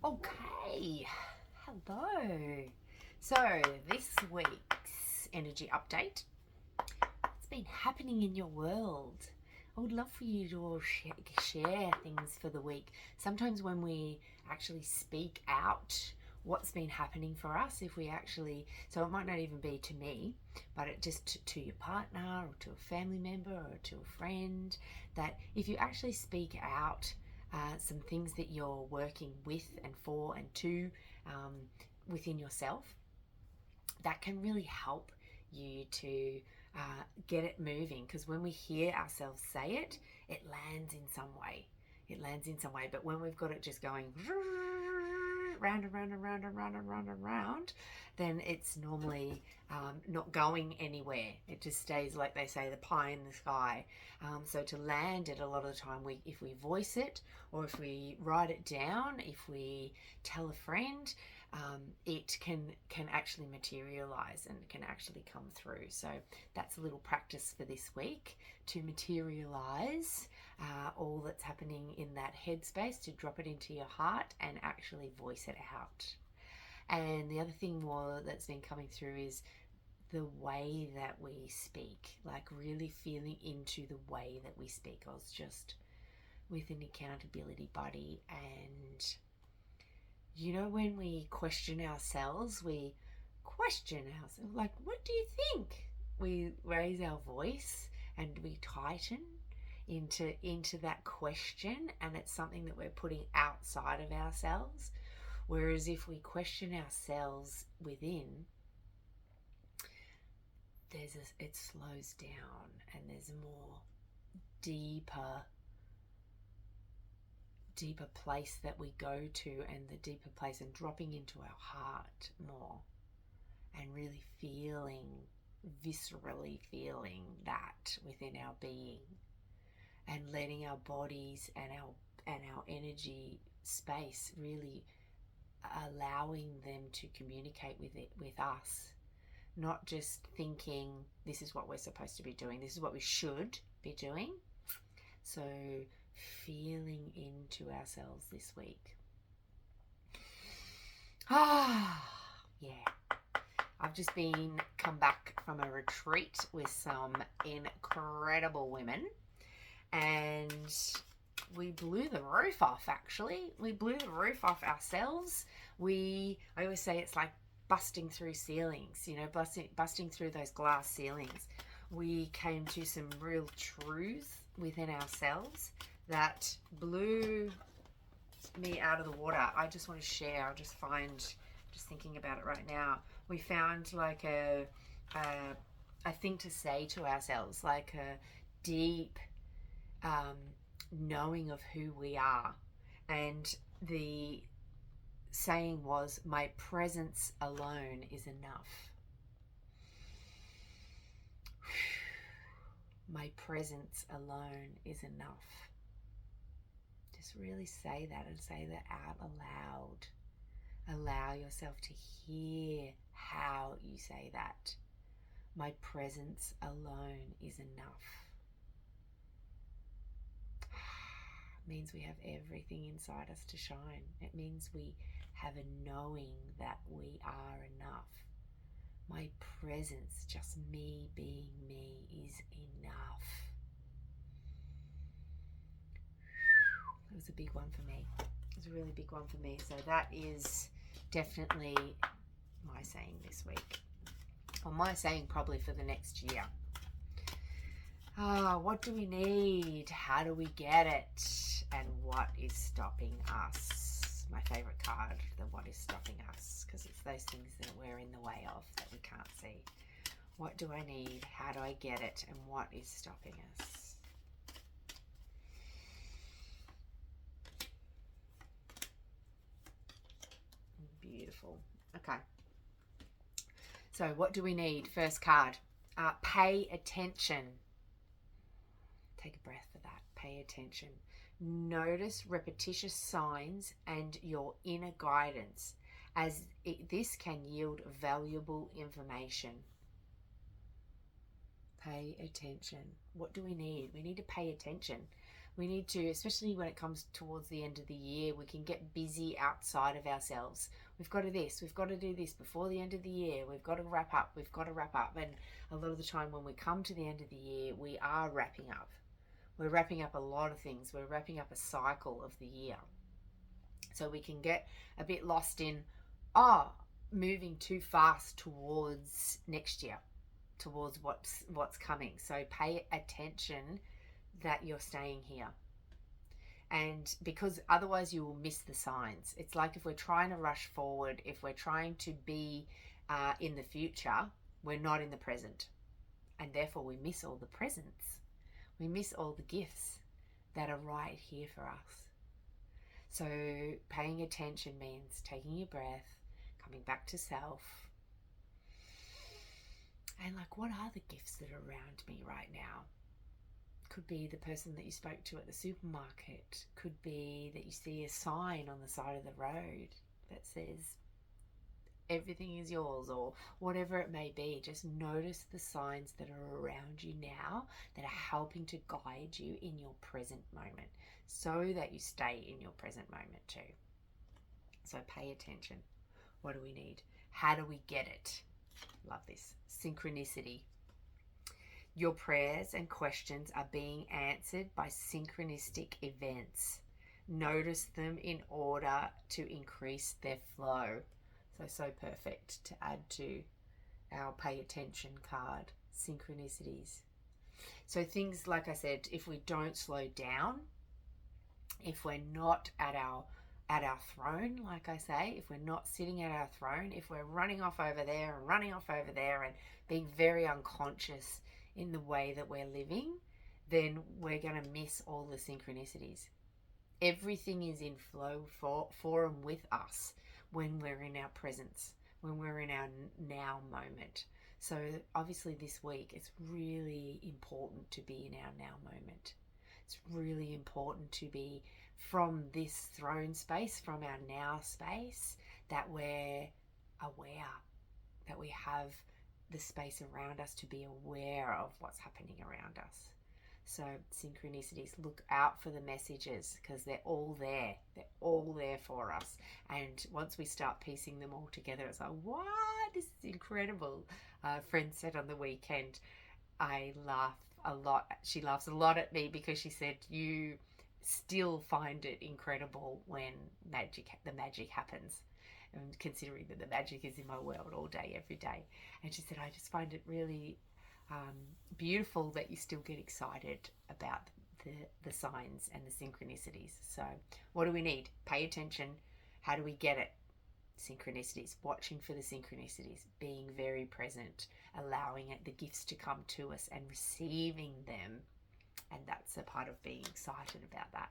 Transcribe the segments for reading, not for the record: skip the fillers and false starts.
Okay, hello. So, this week's energy update. What's been happening in your world? I would love for you to all share things for the week. Sometimes when we actually speak out what's been happening for us, if we actually, so it might not even be to me, but it just to your partner or to a family member or to a friend, that if you actually speak out some things that you're working with and for and to within yourself, that can really help you to get it moving. Because when we hear ourselves say it, it lands in some way. It lands in some way. But when we've got it just going round and round and round and round and round and round, then it's normally not going anywhere. It just stays, like they say, the pie in the sky. So to land it, a lot of the time, if we voice it, or if we write it down, if we tell a friend, it can actually materialize and can actually come through. So that's a little practice for this week, to materialize all that's happening in that headspace, to drop it into your heart and actually voice it out. And the other thing more that's been coming through is the way that we speak, like really feeling into the way that we speak. I was just with an accountability buddy, and you know, when we question ourselves, like, what do you think? We raise our voice and we tighten into that question, and it's something that we're putting outside of ourselves. Whereas if we question ourselves within, it slows down, and there's a more deeper place that we go to, and the deeper place, and dropping into our heart more, and really viscerally feeling that within our being, and letting our bodies and our energy space really allowing them to communicate with us, not just thinking this is what we're supposed to be doing, this is what we should be doing. So feeling into ourselves this week. Yeah. I've just come back from a retreat with some incredible women, and we blew the roof off, actually. We blew the roof off ourselves. I always say it's like busting through ceilings, busting through those glass ceilings. We came to some real truths within ourselves that blew me out of the water. I just want to share. Just thinking about it right now. We found like a thing to say to ourselves, like a deep knowing of who we are. And the saying was, my presence alone is enough. My presence alone is enough. Just really say that, and say that out aloud. Allow yourself to hear how you say that. My presence alone is enough. It means we have everything inside us to shine. It means we have a knowing that we are enough. My presence, just me being me, is enough. It was a big one for me. It was a really big one for me. So that is definitely my saying this week. Or my saying probably for the next year. What do we need? How do we get it? And what is stopping us? My favorite card, the what is stopping us, because it's those things that we're in the way of, that we can't see. What do I need? How do I get it? And what is stopping us? Beautiful. Okay. So what do we need? First card. Pay attention. Take a breath for that. Pay attention. Notice repetitious signs and your inner guidance, as this can yield valuable information. Pay attention. What do we need? We need to pay attention. We need to, especially when it comes towards the end of the year, we can get busy outside of ourselves. We've got to this, we've got to do this before the end of the year. We've got to wrap up, we've got to wrap up. And a lot of the time when we come to the end of the year, we are wrapping up. We're wrapping up a lot of things. We're wrapping up a cycle of the year. So we can get a bit lost in, moving too fast towards next year, towards what's coming. So pay attention that you're staying here. And because otherwise you will miss the signs. It's like if we're trying to rush forward, if we're trying to be in the future, we're not in the present. And therefore we miss all the presents. We miss all the gifts that are right here for us. So paying attention means taking your breath, coming back to self. And like, what are the gifts that are around me right now? Could be the person that you spoke to at the supermarket. Could be that you see a sign on the side of the road that says everything is yours, or whatever it may be. Just notice the signs that are around you now that are helping to guide you in your present moment so that you stay in your present moment too. So pay attention. What do we need? How do we get it? Love this. Synchronicity. Your prayers and questions are being answered by synchronistic events. Notice them in order to increase their flow. So perfect to add to our pay attention card. Synchronicities. So things, like I said, if we don't slow down, if we're not at our throne, like I say, if we're not sitting at our throne, if we're running off over there and running off over there and being very unconscious in the way that we're living, then we're going to miss all the synchronicities. Everything is in flow for and with us when we're in our presence, when we're in our now moment. So obviously this week, it's really important to be in our now moment. It's really important to be from this throne space, from our now space, that we're aware, that we have the space around us to be aware of what's happening around us. So synchronicities, look out for the messages because they're all there. They're all there for us. And once we start piecing them all together, it's like, what? This is incredible. A friend said on the weekend, I laugh a lot. She laughs a lot at me because she said, you still find it incredible when the magic happens. And considering that the magic is in my world all day, every day. And she said, I just find it really beautiful that you still get excited about the signs and the synchronicities. So what do we need? Pay attention. How do we get it? Synchronicities, watching for the synchronicities, being very present, allowing the gifts to come to us and receiving them. And that's a part of being excited about that.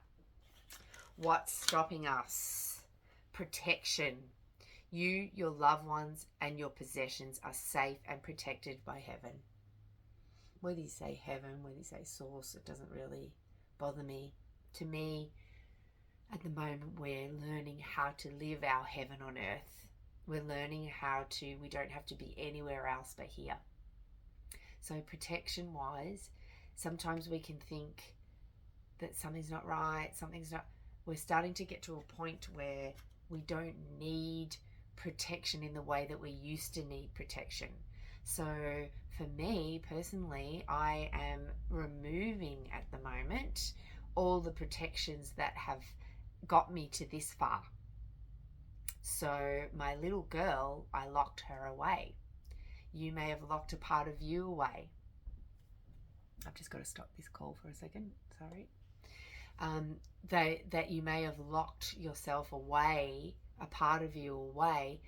What's stopping us? Protection. You, your loved ones, and your possessions are safe and protected by heaven. Whether you say heaven, whether you say source, it doesn't really bother me. To me, at the moment, we're learning how to live our heaven on earth. We're learning we don't have to be anywhere else but here. So protection-wise, sometimes we can think that something's not right, we're starting to get to a point where we don't need protection in the way that we used to need protection. So for me personally, I am removing at the moment all the protections that have got me to this far. So my little girl, I locked her away. You may have locked a part of you away. I've just got to stop this call for a second. Sorry. That you may have locked yourself away, a part of you away,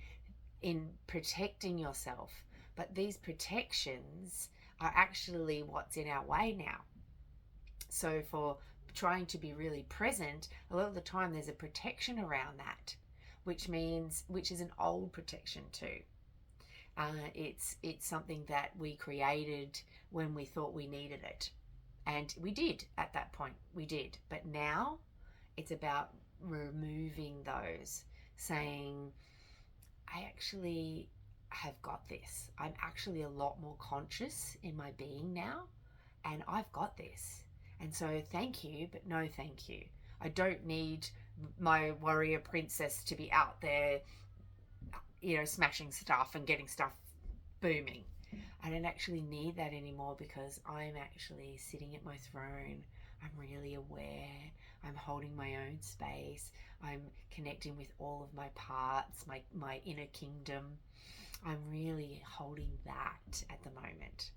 in protecting yourself. But these protections are actually what's in our way now. So for trying to be really present, a lot of the time there's a protection around that, which is an old protection too. It's something that we created when we thought we needed it. And we did at that point, we did. But now it's about removing those, saying, I actually have got this. I'm actually a lot more conscious in my being now, and I've got this. And so thank you, but no thank you. I don't need my warrior princess to be out there, you know, smashing stuff and getting stuff booming. I don't actually need that anymore because I'm actually sitting at my throne. I'm really aware. I'm holding my own space. I'm connecting with all of my parts, my inner kingdom. I'm really holding that at the moment.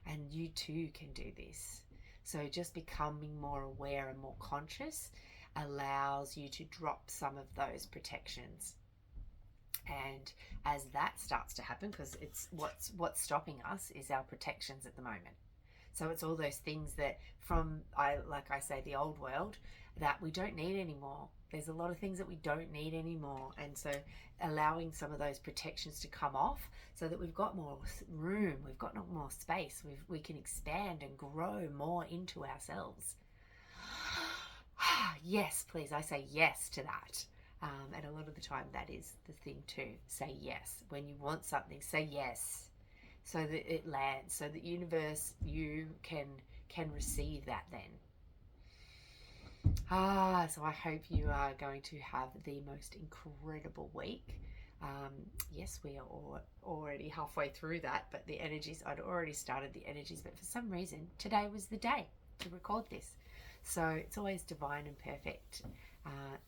And you too can do this. So just becoming more aware and more conscious allows you to drop some of those protections. And as that starts to happen, because it's what's stopping us is our protections at the moment. So it's all those things that from, like I say, the old world that we don't need anymore. There's a lot of things that we don't need anymore. And so allowing some of those protections to come off so that we've got more room, we've got more space, we can expand and grow more into ourselves. Yes, please. I say yes to that. And a lot of the time that is the thing too. Say yes. When you want something, say yes. So that it lands, so the universe, you can receive that then. So I hope you are going to have the most incredible week. Yes, we are already halfway through that, but the energies, I'd already started the energies, but for some reason today was the day to record this. So it's always divine and perfect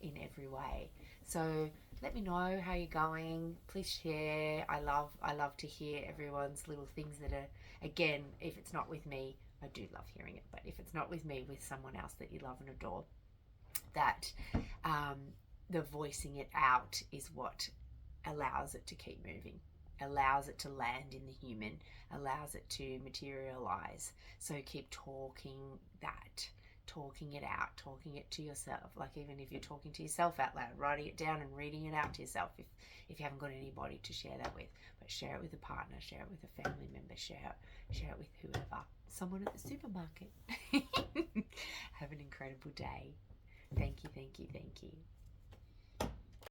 in every way. So let me know how you're going. Please share. I love to hear everyone's little things that are, again, if it's not with me, I do love hearing it, but if it's not with me, with someone else that you love and adore, that the voicing it out is what allows it to keep moving, allows it to land in the human, allows it to materialize. So keep talking that, talking it out, talking it to yourself. Like even if you're talking to yourself out loud, writing it down and reading it out to yourself if you haven't got anybody to share that with. But share it with a partner, share it with a family member, share it with whoever. Someone at the supermarket. Have an incredible day. Thank you, thank you, thank you.